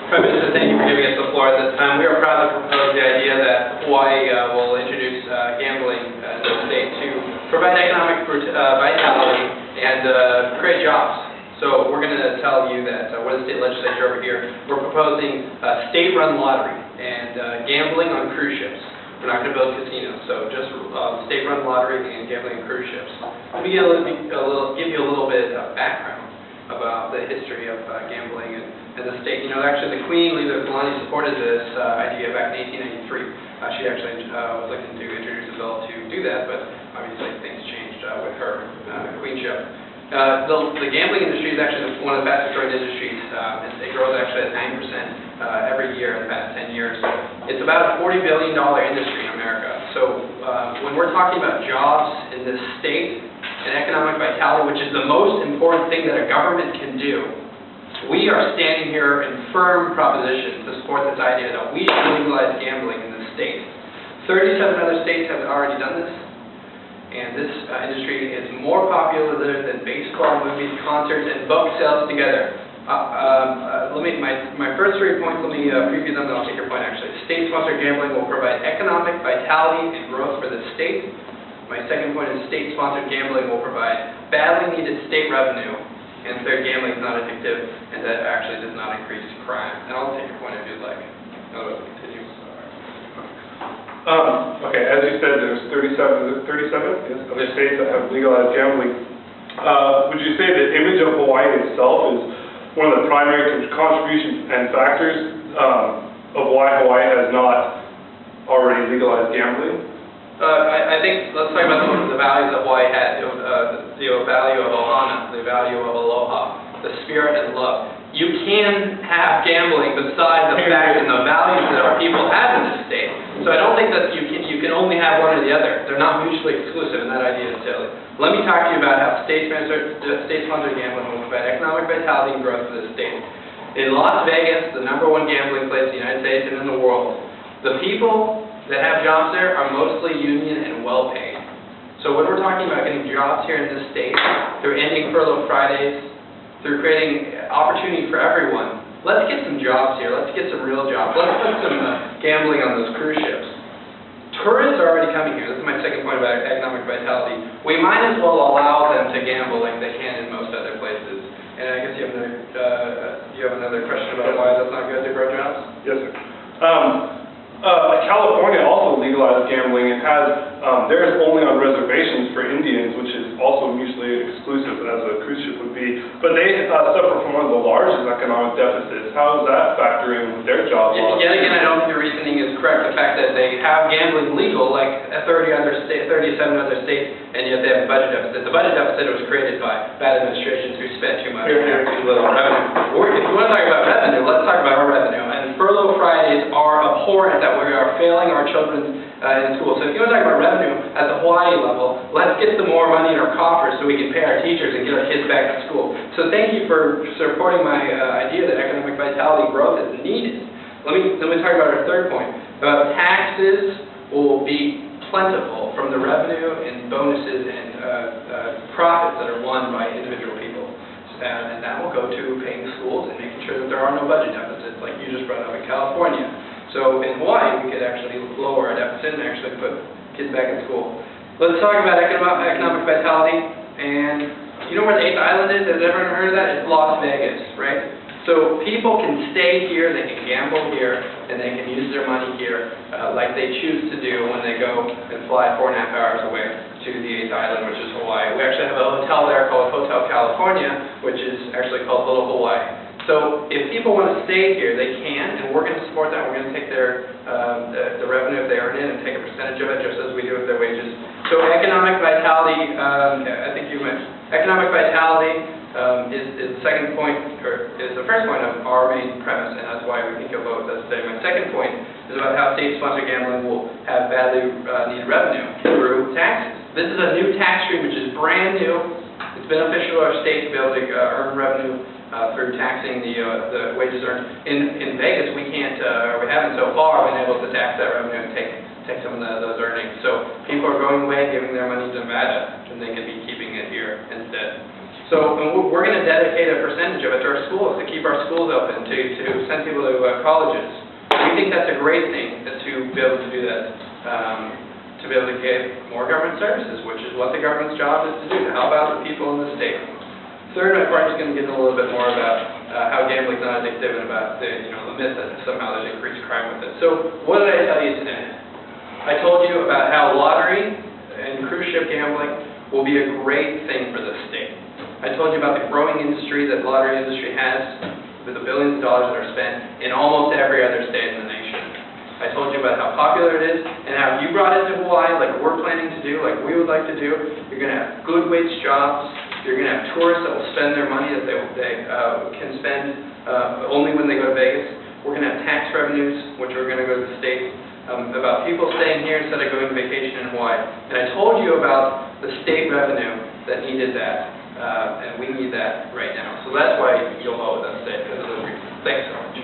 Prime Minister, thank you for giving us the floor at this time. We are proud to propose the idea that Hawaii will introduce gambling in the state to provide economic vitality and create jobs. So we're going to tell you that we're the state legislature over here. We're proposing a state-run lottery and gambling on cruise ships. We're not going to build casinos, so just state-run lottery and gambling on cruise ships. Let me give you a little bit of background about the history of gambling in the state. You know, actually the Queen, Leela Kalani, supported this idea back in 1893. She actually was looking to introduce a bill to do that, but obviously things changed with her queenship. The gambling industry is actually one of the fastest growing industries. It grows actually at 9% every year in the past 10 years. It's about a $40 billion industry in America. So when we're talking about jobs in this state and economic vitality, which is the most important thing that a government can do, we are standing here in firm proposition to support this idea that we should legalize gambling in this state. 37 other states have already done this. And this industry is more popular than baseball, movies, concerts, and book sales together. My first 3 points, let me preview them, and I'll take your point actually. State-sponsored gambling will provide economic vitality and growth for the state. My second point is state-sponsored gambling will provide badly needed state revenue. And third, gambling is not addictive, and that actually does not increase crime. And I'll take your point if you'd like. Otherwise, we'll continue. Okay, as you said, there's 37 other states that have legalized gambling. Would you say the image of Hawaii itself is one of the primary contributions and factors of why Hawaii has not already legalized gambling? I think, let's talk about some of the values that Hawaii had. The value of ohana, the value of aloha, the spirit and love. You can have gambling besides the fact and the values that our people have in this state. So I don't think that you can only have one or the other. They're not mutually exclusive, and that idea is silly. Let me talk to you about how state-sponsored gambling will provide economic vitality and growth for the state. In Las Vegas, the #1 gambling place in the United States and in the world, the people that have jobs there are mostly union and well-paid. So when we're talking about getting jobs here in this state, through ending furlough Fridays, through creating opportunity for everyone, let's get some jobs here. Let's get some real jobs. Let's put some gambling on those cruise ships. Tourists are already coming here. This is my second point about economic vitality. We might as well allow them to gamble like they can in most other places. And I guess you have another question about why that's not good to grow jobs? Yes, sir. California also legalized gambling. It has theirs only on reservations for Indians, which is also mutually exclusive as a cruise ship would be. But they suffer from one of the largest economic deficits. How does that factor in with their job loss? Yet again, I don't think your reasoning is correct. The fact that they have gambling legal, like 37 other states, and yet they have a budget deficit. The budget deficit was created by bad administrations who spent too much and have too little revenue. If you want to talk about revenue, let's talk about our revenue. And furlough Fridays are abhorrent that we are failing our children in school. So if you want to talk about revenue at the Hawaii level, let's get some more money in our coffers so we can pay our teachers and get our kids back to school. So thank you for supporting my idea that economic vitality growth is needed. Let me talk about our third point. Taxes will be plentiful from the revenue and bonuses and profits that are won by individual people. And that will go to paying schools and making sure that there are no budget deficits like you just brought up in California. So in Hawaii, we could actually lower our deficit and actually put kids back in school. Let's talk about economic vitality. And you know where the 8th island is? Has everyone heard of that? It's Las Vegas, right? So people can stay here, they can gamble here, and they can use their money here like they choose to do when they go and fly 4.5 hours away to the 8th island, which is Hawaii. We actually have a hotel there called Hotel California, which is actually called Little Hawaii. So if people want to stay here, they can, and we're going to support that. We're going to take their the revenue if they earn it and take a percentage of it, just as we do with their wages. So economic vitality, I think you mentioned, economic vitality is the second point, or is the first point of our main premise, and that's why we think you'll vote with us today. My second point is about how state-sponsored gambling will have badly needed revenue through taxes. This is a new tax stream which is brand new. It's beneficial to our state to be able to earn revenue through taxing the wages earned. In Vegas, we can't, or we haven't so far been able to tax that revenue and take some of those earnings. So people are going away, giving their money to Nevada, and they could be keeping it here instead. So and we're going to dedicate a percentage of it to our schools, to keep our schools open, to send people to colleges. We think that's a great thing to be able to do that, to be able to give more government services, which is what the government's job is to do, to help out the people in the state. Third, my part is going to get a little bit more about how gambling is not addictive and about the myth that somehow there's increased crime with it. So what did I tell you today? I told you about how lottery and cruise ship gambling will be a great thing for the state. I told you about the growing industry that the lottery industry has, with the billions of dollars that are spent in almost every other state in the nation. I told you about how popular it is, and how if you brought it to Hawaii, like we're planning to do, like we would like to do, you're going to have good wage jobs, you're going to have tourists that will spend their money that they can spend only when they go to Vegas. We're going to have tax revenues, which are going to go to the state, about people staying here instead of going to vacation in Hawaii. And I told you about the state revenue that needed that. And we need that right now. So that's why you'll vote with us today, because of those reasons. Thanks so much.